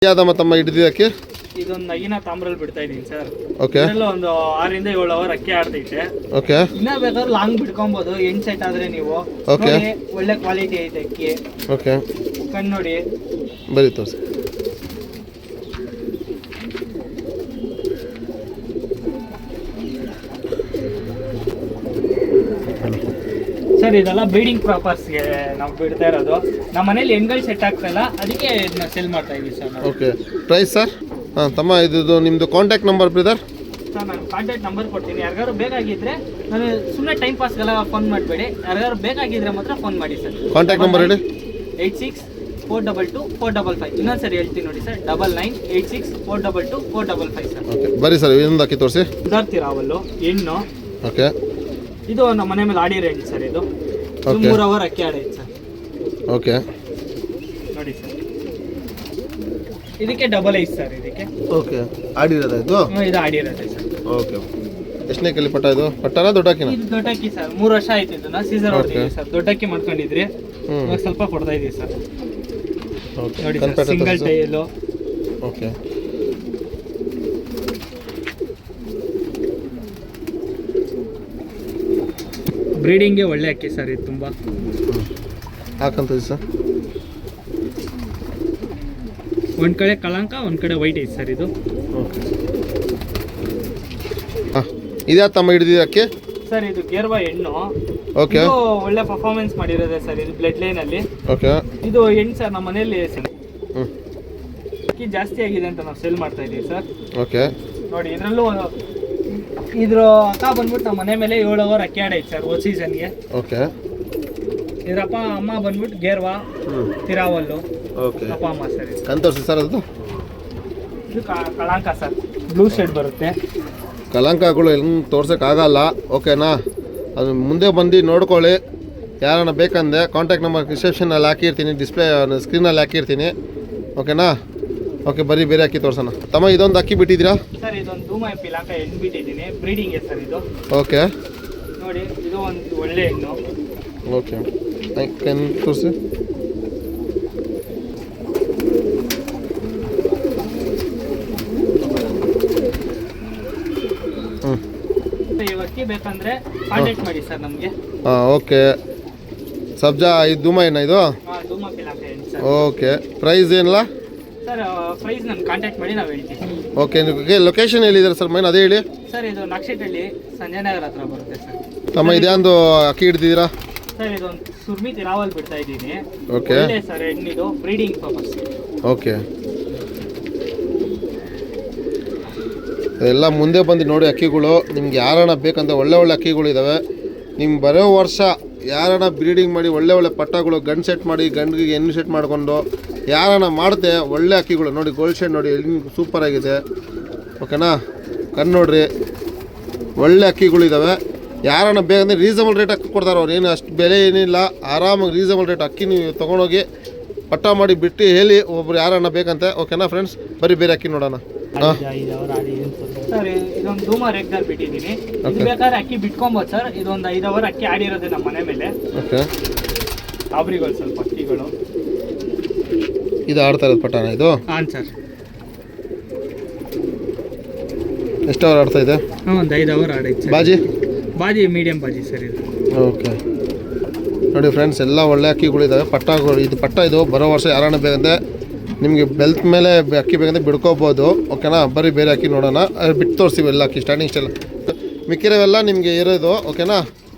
ಯಾವ್ದಮ್ಮ ತಮ್ಮ ಹಿಡಿದಿದ್ದಕ್ಕೆ ಇದೊಂದು ನಗಿನ ತಾಮ್ರಲ್ಲಿ ಬಿಡ್ತಾ ಇದೀನಿ ಸರ್. ಓಕೆ ಒಂದು 6 ರಿಂದ 7 ಅವರ್ ಅಕ್ಕಿ ಆಡ್ತೈತೆ. ಓಕೆ ಇನ್ನ ಬೇಕಾದ್ರೆ ಲಾಂಗ್ ಬಿಡ್ಕೊಬಹುದು. 8 ಸೆಟ್ ಆದ್ರೆ ನೀವು ಓಕೆ ಒಳ್ಳೆ ಕ್ವಾಲಿಟಿ ಐತೆ ಅಕ್ಕಿ. ಓಕೆ ಕಣ್ಣು ನೋಡಿ ಬರೀ ತೋರಿಸಿ. ಸರ್ ಇದೆಲ್ಲ ಬ್ರೀಡಿಂಗ್ ಪರ್ಪಸ್ಗೆ ನಾವು ಬಿಡ್ತಾ ಇರೋದು. ನಮ್ಮ ಮನೇಲಿ ಹೆಣ್ಗಳು ಸೆಟ್ ಆಗ್ತಾ ಇಲ್ಲ, ಅದಕ್ಕೆ ಇದನ್ನ ಸೆಲ್ ಮಾಡ್ತಾ ಇದೀವಿ ಸರ್. Okay price sir? ಹಾಂ ತಮ್ಮ ಇದು ನಿಮ್ಮದು ಕಾಂಟ್ಯಾಕ್ಟ್ ನಂಬರ್ ಬ್ರದರ್? ಸರ್ ನಾನು ಕಾಂಟ್ಯಾಕ್ಟ್ ನಂಬರ್ ಕೊಡ್ತೀನಿ. ಯಾರಿಗಾರು ಬೇಕಾಗಿದ್ರೆ ನಾನು ಸುಮ್ಮನೆ ಟೈಮ್ ಪಾಸ್ಗೆಲ್ಲ ಫೋನ್ ಮಾಡಬೇಡಿ. ಯಾರಿಗಾರು ಬೇಕಾಗಿದ್ರೆ ಮಾತ್ರ ಫೋನ್ ಮಾಡಿ ಸರ್. ಕಾಂಟ್ಯಾಕ್ಟ್ ನಂಬರ್ ಹೇಳಿ. 86422455. ಇನ್ನೊಂದ್ಸರಿ ಹೇಳ್ತೀನಿ ನೋಡಿ ಸರ್, 9986422455 ಸರ್. ಓಕೆ ಬರೀ ಸರ್ ಇನ್ನೊಂದು ಅಕ್ಕಿ ತೋರಿಸಿ. ಉದಾರ್ತಿರಾವಲ್ಲು ಹೆಣ್ಣು. ಓಕೆ ಇದು ನಮ್ಮ ಮನೆ ಮೇಲೆ ಆಡಿರೋ ಹೆಣ್ಣು ಸರ್. ಇದು 3 ಅವರ್ ಅಕ್ಕಿ ಆಡೈತೆ ಸರ್. ಓಕೆ ನೋಡಿ ಸರ್, ಇದಕ್ಕೆ ಡಬಲ್ ಐಸ್ ಸರ್. ಇದಕ್ಕೆ ಓಕೆ ಆಡಿರೋದ ಇದು? ಇದು ಆಡಿರೋದೆ ಸರ್. ಓಕೆ ಎಷ್ಟನೇ ಕಲಿ ಪಟ್ಟ ಇದು? ಪಟ್ಟನ ದೊಡ್ಡಕ್ಕಿನ? ಇದು ದೊಡ್ಡಕ್ಕಿ ಸರ್. 3 ವರ್ಷ ಆಯ್ತು ಇದನ್ನ ಸೀಸರ್ ಹೊಡ್ತೀವಿ ಸರ್. ದೊಡ್ಡಕ್ಕಿ ಮಾಡ್ಕೊಂಡಿದ್ರಿ, ಇವಾಗ ಸ್ವಲ್ಪ ಕೊಡ್ತಾ ಇದೀವಿ ಸರ್. ನೋಡಿ ಸರ್, ಸಿಂಗಲ್ ಟೈಲು. ಓಕೆ ಬ್ರೀಡಿಂಗ್ಗೆ ಒಳ್ಳೆ ಅಕ್ಕಿ ಸರ್. ಇದು ತುಂಬ ಹಾಕಂತದ್ದು ಸರ್. ಒಂದ್ ಕಡೆ ಕಳಂಕ, ಒಂದ್ ಕಡೆ ವೈಟ್ ಐತೆ ಸರ್ ಇದು. ಓಕೆ ಹಾಂ ಇದ್ಯಾ ತಮ್ಮ ಹಿಡಿದಿದ್ದಕ್ಕೆ ಸರ್? ಇದು ಗೇರ್ವಾ ಹೆಣ್ಣು. ಓಕೆ ಒಳ್ಳೆ ಪರ್ಫಾರ್ಮೆನ್ಸ್ ಮಾಡಿರೋದೆ ಸರ್. ಇದು ಬ್ಲಡ್ ಲೈನ್ ಅಲ್ಲಿ. ಓಕೆ ಇದು ಹೆಣ್ಣು ಸರ್. ನಮ್ಮ ಮನೆಯಲ್ಲಿ ಅಕ್ಕಿ ಜಾಸ್ತಿ ಆಗಿದೆ ಅಂತ ನಾವು ಸೇಲ್ ಮಾಡ್ತಾ ಇದೀವಿ ಸರ್. ಓಕೆ ನೋಡಿ ಇದ್ರಲ್ಲೂ ಇದ್ರ ಅಕ್ಕ ಬಂದ್ಬಿಟ್ಟು ನಮ್ಮ ಮನೆ ಮೇಲೆ 7 ಅವರ್ ಅಕ್ಕಿ ಆಡೈತೆ ಸರ್ ಹೋದ ಸೀಸನ್ಗೆ. ಓಕೆ ಇದ್ರಪ್ಪ ಅಮ್ಮ ಬಂದ್ಬಿಟ್ಟು ಗೇರ್ವಾ ತಿರಾವಲ್ಲು. ಓಕೆ ಅಪ್ಪ ಅಮ್ಮ ಸರ್. ಕಣ್ ತೋರಿಸಿ ಸರ್. ಅದು ಇದು ಕಳಂಕ ಸರ್. ಬ್ಲೂ ಶೇಡ್ ಬರುತ್ತೆ. ಕಳಂಕಗಳು ಹೆಂಗೆ ತೋರ್ಸೋಕ್ಕಾಗಲ್ಲ, ಓಕೆನಾ? ಅದು ಮುಂದೆ ಬಂದು ನೋಡ್ಕೊಳ್ಳಿ. ಯಾರನ್ನ ಬೇಕಂದರೆ ಕಾಂಟ್ಯಾಕ್ಟ್ ನಂಬರ್ ರಿಸೆಪ್ಷನಲ್ಲಿ ಹಾಕಿರ್ತೀನಿ, ಡಿಸ್ಪ್ಲೇ ಸ್ಕ್ರೀನಲ್ಲಿ ಹಾಕಿರ್ತೀನಿ, ಓಕೆನಾ? ಓಕೆ ಬರೀ ಬೇರೆ ಅಕ್ಕಿ ತೋರ್ಸೋಣ. ತಮ್ಮ ಇದೊಂದು ಅಕ್ಕಿ ಬಿಟ್ಟಿದ್ದೀರಾ ಸರ್? ಇದೊಂದು ಧೂಮ ಪಿಲಾಕ ಹೆಣ್ಣು ಬಿಟ್ಟಿದ್ದೀನಿ. ಬ್ರೀಡಿಂಗ್ ಸರ್ ಇದು. ಓಕೆ ನೋಡಿ ಇದು ಒಂದು ಒಳ್ಳೆ ಹೆಣ್ಣು. ಓಕೆ ಕಣ್ ತೋರಿಸಿ. ಅಕ್ಕಿ ಬೇಕಂದ್ರೆ ಕಾಂಟ್ಯಾಕ್ಟ್ ಮಾಡಿ ಸರ್ ನಮಗೆ. ಹಾಂ ಓಕೆ. ಸಬ್ಜಾ ಇದು ಧೂಮ ಏನ ಇದು? ಧೂಮ ಪಿಲಾಕ ಹೆಣ್ಣು ಸರ್. ಓಕೆ ಪ್ರೈಸ್ ಏನಿಲ್ಲ ಸರ್? ಪ್ರೈಸ್ ನಾನು ಕಾಂಟ್ಯಾಕ್ಟ್ ಮಾಡಿ ನಾವು ಹೇಳ್ತೀವಿ. ಓಕೆ ಲೊಕೇಶನ್ ಎಲ್ಲಿದ್ದಾರೆ ಸರ್ ಮೈನ್ ಅದೇ ಹೇಳಿ. ಸರ್ ಇದು ನಕ್ಷೆಟಳ್ಳಿ ಸಂಜಯನಗರ ಹತ್ರ ಬರುತ್ತೆ ಸರ್. ತಮ್ಮ ಇದ್ಯಾಂದು ಅಕ್ಕಿ ಹಿಡ್ದಿದ್ದೀರಾ? ಸರ್ ಇದೊಂದು ಸುರ್ಮಿ ತಿರಾವಲ್ ಬಿಡ್ತಾ ಇದ್ದೀನಿ. ಓಕೆ ಸರ್ ಹೆಣ್ಣಿದು ಬ್ರೀಡಿಂಗ್ ಪರ್ಪಸ್. ಓಕೆ ಎಲ್ಲ ಮುಂದೆ ಬಂದು ನೋಡಿ ಅಕ್ಕಿಗಳು. ನಿಮ್ಗೆ ಯಾರನ್ನ ಬೇಕಂತ ಒಳ್ಳೆ ಒಳ್ಳೆ ಅಕ್ಕಿಗಳು ಇದ್ದಾವೆ. ನಿಮ್ಗೆ ಬರೋ ವರ್ಷ ಯಾರನ್ನ ಬ್ರೀಡಿಂಗ್ ಮಾಡಿ ಒಳ್ಳೆ ಒಳ್ಳೆ ಪಟ್ಟಗಳು ಗಂಡು ಸೆಟ್ ಮಾಡಿ ಗಂಡಿಗೆ ಹೆಣ್ಣು ಸೆಟ್ ಮಾಡಿಕೊಂಡು ಯಾರನ್ನ ಮಾಡುತ್ತೆ ಒಳ್ಳೆ ಅಕ್ಕಿಗಳು. ನೋಡಿ ಗೋಲ್ಡ್ ಶೇಡ್ ನೋಡಿ ಸೂಪರ್ ಆಗಿದೆ, ಓಕೆನಾ? ಕಣ್ಣು ನೋಡ್ರಿ, ಒಳ್ಳೆ ಅಕ್ಕಿಗಳು ಇದ್ದಾವೆ. ಯಾರನ್ನ ಬೇಕಂದರೆ ರೀಸನಬಲ್ ರೇಟ್ ಅಕ್ಕಿ ಕೊಡ್ತಾರೆ ಅವ್ರು. ಏನು ಅಷ್ಟು ಬೆಲೆ ಏನಿಲ್ಲ, ಆರಾಮಾಗಿ ರೀಸನಬಲ್ ರೇಟ್ ಅಕ್ಕಿ ನೀವು ತೊಗೊಂಡೋಗಿ ಪಟ್ಟ ಮಾಡಿ ಬಿಟ್ಟು ಹೇಳಿ ಒಬ್ರು ಯಾರನ್ನ ಬೇಕಂತೆ, ಓಕೆನಾ ಫ್ರೆಂಡ್ಸ್? ಬರೀ ಬೇರೆ ಅಕ್ಕಿ ನೋಡೋಣ. ಸರ್ ಇದೊಂದು ಧೂಮ ರೆಗ್ನರ್ ಬಿಟ್ಟಿದ್ದೀನಿ. ಇದು ಬೇಕಾದ್ರೆ ಅಕ್ಕಿ ಬಿಟ್ಕೊಬೋದು ಸರ್. ಇದೊಂದು 5 ಅವರ್ ಅಕ್ಕಿ ಆಡಿರೋದೆ ನಮ್ಮ ಮನೆ ಮೇಲೆ. ಓಕೆ ಗಾಬರಿಗಳು ಸ್ವಲ್ಪ ಅಕ್ಕಿಗಳು. ಇದು ಆಡ್ತಾ ಇರೋದು ಪಟ್ಟಣ ಇದು? ಹಾಂ ಸರ್. ಎಷ್ಟು ಅವರ್ ಆಡ್ತಾ ಇದೆ? ಒಂದು 5 ಅವರ್ ಆಡೈತೆ. ಬಾಜಿ ಮೀಡಿಯಂ ಬಾಜಿ ಸರ್ ಇದು. ಓಕೆ ನೋಡಿ ಫ್ರೆಂಡ್ಸ್, ಎಲ್ಲ ಒಳ್ಳೆ ಅಕ್ಕಿಗಳಿದ್ದಾವೆ. ಪಟ್ಟಗಳು ಇದು ಪಟ್ಟ ಇದು ಬರೋ ವರ್ಷ ಯಾರನ್ನ ಬೇಕಂದರೆ ನಿಮಗೆ ಬೆಲ್ತ್ ಮೇಲೆ ಅಕ್ಕಿ ಬೇಕಂದರೆ ಬಿಡ್ಕೋಬೋದು, ಓಕೆನಾ? ಬರೀ ಬೇರೆ ಅಕ್ಕಿ ನೋಡೋಣ. ಬಿಟ್ಟು ತೋರಿಸ್ತೀವಿ ಎಲ್ಲ ಅಕ್ಕಿ ಸ್ಟಾರ್ಟಿಂಗ್ ಸ್ಟೈಲ್. ಮಿಕ್ಕಿರೋವೆಲ್ಲ ನಿಮಗೆ ಇರೋದು, ಓಕೆನಾ?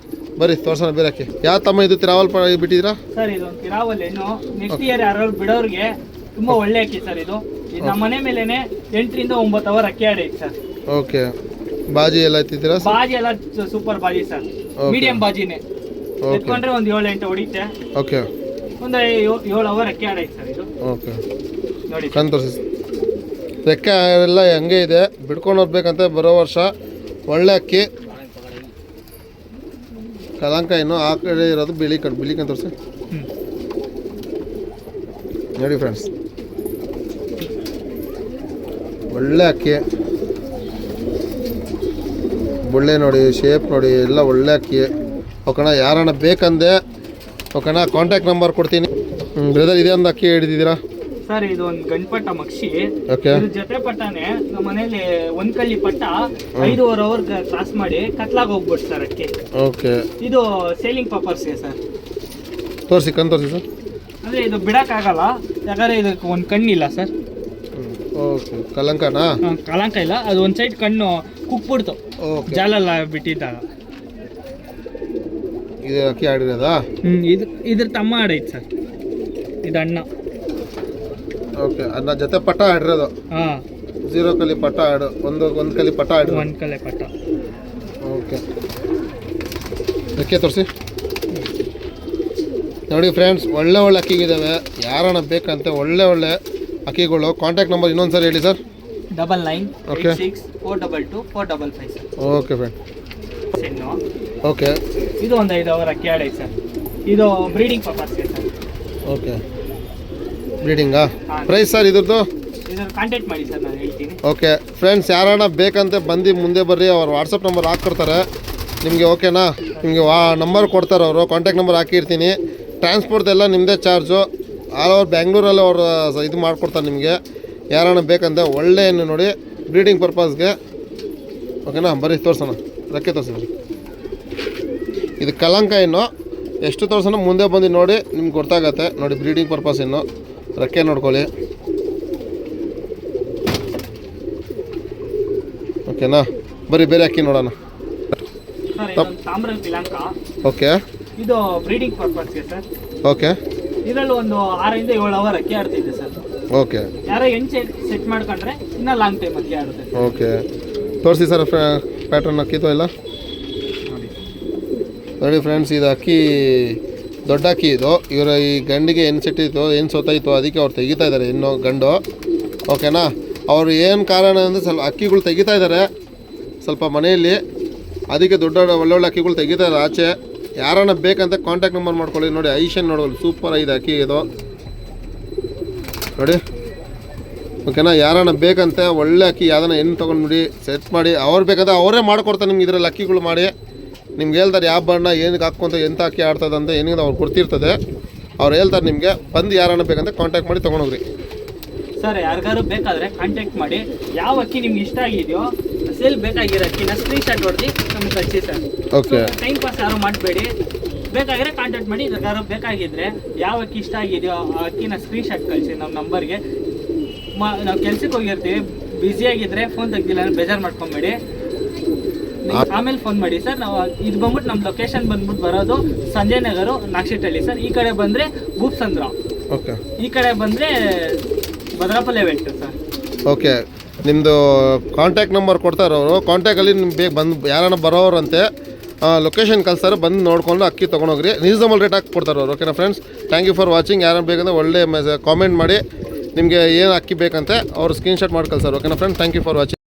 ಬರೀ ತೋರ್ಸೋಣ ಬೇರೆ ಅಕ್ಕಿ. ಯಾವ ತಮ್ಮ ಇದು ತಿರಾವಲ್ ಬಿಟ್ಟಿದ್ದೀರಾ? ಸರ್ ಇದೊಂದು ತಿರಾವಲ್ ಹೆಣ್ಣು. ನೆಕ್ಸ್ಟ್ ಇಯರ್ ಯಾರು ಬಿಡೋರಿಗೆ ತುಂಬ ಒಳ್ಳೆ ಅಕ್ಕಿ ಸರ್ ಇದು. ನಮ್ಮ ಮನೆ ಮೇಲೆನೆ 8 ರಿಂದ 9 ಅವರ್ ಅಕ್ಕಿ ಆಡೈತೆ ಸರ್. ಓಕೆ ಬಾಜಿ ಎಲ್ಲ ಎತ್ತಿದ್ದೀರಾ? ಬಾಜಿ ಎಲ್ಲ ಸೂಪರ್ ಬಾಜಿ ಸರ್. ಮೀಡಿಯಂ ಬಾಜಿನೇ ಎತ್ಕೊಂಡ್ರೆ ಒಂದು 7-8 ಹೊಡಿತೆ. ಓಕೆ ಒಂದು 7 ಅವರ್ ಅಕ್ಕಿ ಆಡೈತೆ ಸರ್ ಇದು. ಓಕೆ ನೋಡಿ ಕಣ್ ತೋರಿಸಿ. ರೆಕ್ಕೆ ಎಲ್ಲ ಹಂಗೆ ಇದೆ, ಬಿಡ್ಕೊಂಡು ಹೋಗ್ಬೇಕಂತ ಬರೋ ವರ್ಷ ಒಳ್ಳೆ ಅಕ್ಕಿ. ಕಲಂಕ ಇನ್ನು ಆ ಕಡೆ ಇರೋದು ಬಿಳಿ ಕಣ್ ತೋರಿಸಿ. ನೋಡಿ ಫ್ರೆಂಡ್ಸ್, ಒಳ್ಳೆ ಅಕ್ಕಿ, ಬೊಳ್ಳೆ ನೋಡಿ, ಶೇಪ್ ನೋಡಿ, ಎಲ್ಲ ಒಳ್ಳೆ ಅಕ್ಕಿ, ಓಕೆನಾ? ಯಾರನ್ನ ಬೇಕಂದೆ, ಓಕೆನಾ? ಕಾಂಟ್ಯಾಕ್ಟ್ ನಂಬರ್ ಕೊಡ್ತೀನಿ. ಬ್ರದರ್ ಇದೇ ಒಂದು ಅಕ್ಕಿ ಹಿಡಿದಿದ್ದೀರಾ? ಸರ್ ಇದು ಒಂದು ಗಂಡ್ಪಟ್ಟ ಮಕ್ಷಿ. ಓಕೆ ಇದ್ರ ಜೊತೆ ಪಟ್ಟನೆ ನಮ್ಮ ಮನೇಲಿ ಒಂದ್ ಕಲ್ಲಿ ಪಟ್ಟ 5.5 ಅವರ್ ಕ್ರಾಸ್ ಮಾಡಿ ಕತ್ಲಾಗ ಹೋಗ್ಬಿಟ್ಟು ಸರ್ ಅಕ್ಕಿ. ಓಕೆ ಇದು ಸೇಲಿಂಗ್ ಪರ್ಪಸ್ಗೆ ಸರ್. ತೋರಿಸಿ ಕಣ್ ತೋರಿಸಿ ಸರ್. ಅಂದ್ರೆ ಇದು ಬಿಡಕ್ಕಾಗಲ್ಲ, ಯಾಕಂದ್ರೆ ಇದಕ್ಕೆ ಒಂದು ಕಣ್ಣಿಲ್ಲ ಸರ್. ಓಕೆ ಕಲಂಕನಾ? ಕಲಂಕ ಇಲ್ಲ, ಅದು ಒಂದ್ ಸೈಡ್ ಕಣ್ಣು ಕುಕ್ಬಿಡ್ತು ಓಕೆ ಜಾಲೆಲ್ಲ ಬಿಟ್ಟಿದ್ದಾಗ. ಇದು ಅಕ್ಕಿ ಆಡಿರೋದಾ? ಇದು ಇದ್ರ ತಮ್ಮ ಆಡೈತೆ ಸರ್, ಇದು ಅಣ್ಣ. ಓಕೆ ಅನ್ನ ಜೊತೆ ಪಟ್ಟ ಆಡಿರೋದು? ಹಾ 0 ಕಲಿ ಪಟ್ಟ ಆಡು, ಒಂದು ಕಲಿ ಪಟ್ಟ ಆಡು. ಒಂದ್ ಕಲೆ ಪಟ್ಟ. ಓಕೆ ಅಕ್ಕಿ ತೋರಿಸಿ ನೋಡಿ ಫ್ರೆಂಡ್ಸ್, ಒಳ್ಳೆ ಅಕ್ಕಿಗಿದ್ದಾವೆ. ಯಾರನ್ನ ಬೇಕಂತೆ ಒಳ್ಳೆ ಅಕ್ಕಿಗಳು. ಕಾಂಟ್ಯಾಕ್ಟ್ ನಂಬರ್ ಇನ್ನೊಂದು ಹೇಳಿ ಸರ್. 9986422455 ಸರ್. Okay friend. ಸೆನ್ನು. ಓಕೆ ಇದು ಒಂದು 5 ಅವರ್ ಅಕ್ಕಿ ಆಡೈತೆ ಸರ್. ಇದು ಬ್ರೀಡಿಂಗ್ ಪರ್ಪಸ್ಗೆ ಸರ್. ಓಕೆ ಬ್ರೀಡಿಂಗಾ? ಪ್ರೈಸ್ ಸರ್ ಇದ್ರದ್ದು? ಇದನ್ನು ಕಾಂಟ್ಯಾಕ್ಟ್ ಮಾಡಿ ಸರ್, ನಾನು ಹೇಳ್ತೀನಿ. ಓಕೆ ಫ್ರೆಂಡ್ಸ್, ಯಾರನ್ನ ಬೇಕಂತೆ ಬಂದು ಮುಂದೆ ಬರ್ರಿ, ಅವ್ರ ವಾಟ್ಸಪ್ ನಂಬರ್ ಹಾಕ್ಕೊಡ್ತಾರೆ ನಿಮಗೆ. ಓಕೆನಾ? ನಿಮಗೆ ನಂಬರ್ ಕೊಡ್ತಾರೆ ಅವರು, ಕಾಂಟ್ಯಾಕ್ಟ್ ನಂಬರ್ ಹಾಕಿರ್ತೀನಿ. ಟ್ರಾನ್ಸ್ಪೋರ್ಟ್ ಎಲ್ಲ ನಿಮ್ಮದೇ ಚಾರ್ಜು. ಆಲ್ ಓವರ್ ಬ್ಯಾಂಗ್ಳೂರಲ್ಲಿ ಅವರು ಇದು ಮಾಡಿಕೊಡ್ತಾರೆ ನಿಮಗೆ. ಯಾರನ್ನ ಬೇಕಂತೆ ಒಳ್ಳೆ ಹೆಣ್ಣು ನೋಡಿ ಬ್ರೀಡಿಂಗ್ ಪರ್ಪಸ್ಗೆ. ಓಕೆನಾ? ಬರ್ರಿ ತೋರ್ಸೋಣ, ರೆಕ್ಕೆ ತೋರಿಸೋಣ. ಇದು ಕಲಂಕ ಹೆಣ್ಣು. ಎಷ್ಟು ತೋರ್ಸೋಣ ಮುಂದೆ ಬಂದು ನೋಡಿ, ನಿಮ್ಗೆ ಗೊತ್ತಾಗತ್ತೆ ನೋಡಿ. ಬ್ರೀಡಿಂಗ್ ಪರ್ಪಸ್ ಹೆಣ್ಣು, ರೆಕ್ಕೆ ನೋಡ್ಕೊಳ್ಳಿ. ಓಕೆನಾ? ಬರೀ ಬೇರೆ ಅಕ್ಕಿ ನೋಡೋಣ. ಸರ್ ಇದೊಂದು ತಾಮ್ರ ಪಿಲಾಂಕ. ಓಕೆ ಇದು ಬ್ರೀಡಿಂಗ್ ಪರ್ಪಸ್ಗೆ ಸರ್. ಓಕೆ ಇದರಲ್ಲಿ ಒಂದು 6 ಇಂದ 7 ಅವರ್ ಅಕ್ಕಿ ಆಡ್ತಿದ್ದೆ ಸರ್. ಓಕೆ ಯಾರೋ ಹೆಣ್ಣು ಸೆಟ್ ಮಾಡ್ಕೊಂಡ್ರೆ ಇನ್ನೂ ಲಾಂಗ್ ಟೈಮ್ ಅಕ್ಕಿ ಆಡುತ್ತೆ. ಓಕೆ ತೋರಿಸಿ ಸರ್ ಪ್ಯಾಟ್ರನ್ ಅಕ್ಕಿದು ಎಲ್ಲ ನೋಡಿ ಫ್ರೆಂಡ್ಸ್. ಇದು ಅಕ್ಕಿ ದೊಡ್ಡ ಅಕ್ಕಿ ಇದು. ಇವರ ಈ ಗಂಡಿಗೆ ಏನು ಸೆಟ್ಟಿತ್ತು, ಏನು ಸೋತಾಯಿತು, ಅದಕ್ಕೆ ಅವ್ರು ತೆಗಿತಾ ಇದ್ದಾರೆ ಇನ್ನೂ ಗಂಡು. ಓಕೆನಾ? ಅವರು ಏನು ಕಾರಣ ಅಂದರೆ ಸ್ವಲ್ಪ ಅಕ್ಕಿಗಳು ತೆಗಿತಾ ಇದ್ದಾರೆ ಸ್ವಲ್ಪ ಮನೆಯಲ್ಲಿ, ಅದಕ್ಕೆ ದೊಡ್ಡ ಒಳ್ಳೊಳ್ಳೆ ಅಕ್ಕಿಗಳು ತೆಗಿತಾ ಇದ್ದಾರೆ ಆಚೆ. ಯಾರನ್ನ ಬೇಕಂತ ಕಾಂಟ್ಯಾಕ್ಟ್ ನಂಬರ್ ಮಾಡ್ಕೊಳ್ಳಿ. ನೋಡಿ ಐಷನ್ ನೋಡೋದು ಸೂಪರ್ ಆಗಿದೆ ಅಕ್ಕಿ ಇದು ನೋಡಿ. ಓಕೆನಾ? ಯಾರನ್ನ ಬೇಕಂತೆ ಒಳ್ಳೆ ಅಕ್ಕಿ ಯಾವ್ದನ್ನ ಹೆಣ್ಣು ತೊಗೊಂಡು ನೋಡಿ ಸೆಟ್ ಮಾಡಿ, ಅವ್ರು ಬೇಕಂತ ಅವರೇ ಮಾಡ್ಕೊಡ್ತಾರೆ ನಿಮ್ಗೆ. ಇದರಲ್ಲಿ ಅಕ್ಕಿಗಳು ಮಾಡಿ ನಿಮ್ಗೆ ಹೇಳ್ತಾರೆ ಯಾವ ಬಣ್ಣ ಏನಕ್ಕೆ ಹಾಕ್ಕೊಂತ ಎಂಥ ಅಕ್ಕಿ ಆಡ್ತದೆ ಅಂತ ಏನಿದೆ ಅವ್ರು ಕೊಡ್ತಿರ್ತದೆ. ಅವ್ರು ಹೇಳ್ತಾರೆ ನಿಮಗೆ. ಬಂದು ಯಾರನ್ನ ಬೇಕಂತ ಕಾಂಟ್ಯಾಕ್ಟ್ ಮಾಡಿ ತೊಗೊಂಡೋಗ್ರಿ ಸರ್. ಯಾರಿಗಾರು ಬೇಕಾದರೆ ಕಾಂಟ್ಯಾಕ್ಟ್ ಮಾಡಿ. ಯಾವ ಅಕ್ಕಿ ನಿಮ್ಗೆ ಇಷ್ಟ ಆಗಿದೆಯೋ, ಸೇಲ್ ಬೇಕಾಗಿರೋ ಅಕ್ಕಿನ ಸ್ಕ್ರೀನ್ಶಾಟ್ ಹೊಡೆದು ನಮ್ಗೆ ಕಳಿಸಿ ಸರ್. ಓಕೆ ಟೈಮ್ ಪಾಸ್ ಯಾರು ಮಾಡಬೇಡಿ, ಬೇಕಾದರೆ ಕಾಂಟ್ಯಾಕ್ಟ್ ಮಾಡಿ. ಯಾರು ಬೇಕಾಗಿದ್ದರೆ ಯಾವ ಅಕ್ಕಿ ಇಷ್ಟ ಆಗಿದೆಯೋ ಆ ಅಕ್ಕಿನ ಸ್ಕ್ರೀನ್ಶಾಟ್ ಕಳಿಸಿ ನಮ್ಮ ನಂಬರ್ಗೆ. ನಾವು ಕೆಲ್ಸಕ್ಕೆ ಹೋಗಿರ್ತೀವಿ, ಬ್ಯುಸಿಯಾಗಿದ್ದರೆ ಫೋನ್ ತೆಗ್ದಿಲ್ಲ ಅಂದರೆ ಬೇಜಾರು ಮಾಡ್ಕೊಬೇಡಿ, ಆಮೇಲೆ ಫೋನ್ ಮಾಡಿ ಸರ್. ನಾವು ಇದು ಬಂದ್ಬಿಟ್ಟು ನಮ್ಮ ಲೊಕೇಶನ್ ಬಂದ್ಬಿಟ್ಟು ಬರೋದು ಸಂಜಯ್ ನಗರು, ನಾಕ್ಷಿಟಳ್ಳಿ ಸರ್. ಈ ಕಡೆ ಬಂದರೆ ಭೂಪ್ಸಂದ್ರ, ಓಕೆ. ಈ ಕಡೆ ಬಂದರೆ ಭದ್ರಾಪಲ್ಲೆ ವೆಂಟ್ ಸರ್. ಓಕೆ, ನಿಮ್ಮದು ಕಾಂಟ್ಯಾಕ್ಟ್ ನಂಬರ್ ಕೊಡ್ತಾರೆ ಅವರು. ಕಾಂಟ್ಯಾಕ್ಟಲ್ಲಿ ನಿಮ್ಗೆ ಬೇಗ ಬಂದು ಯಾರನ್ನ ಬರೋರಂತೆ ಲೊಕೇಶನ್ ಕಳಿಸ್ತಾರೆ, ಬಂದು ನೋಡ್ಕೊಂಡು ಅಕ್ಕಿ ತೊಗೊಂಡೋಗ್ರಿ. ರೀಸನಬಲ್ ರೇಟ್ ಹಾಕಿ ಕೊಡ್ತಾರೆ ಅವರು. ಓಕೆನಾ friends? Thank you for watching. ಯಾರನ್ನ ಬೇಕಂದ್ರೆ ಒಳ್ಳೆ ಕಾಮೆಂಟ್ ಮಾಡಿ ನಿಮಗೆ ಏನು ಅಕ್ಕಿ ಬೇಕಂತೆ ಅವ್ರು ಸ್ಕ್ರೀನ್ಶಾಟ್ ಮಾಡಿ ಕಳಿಸ್ತಾರೆ. ಓಕೆನಾ friends? Thank you for watching.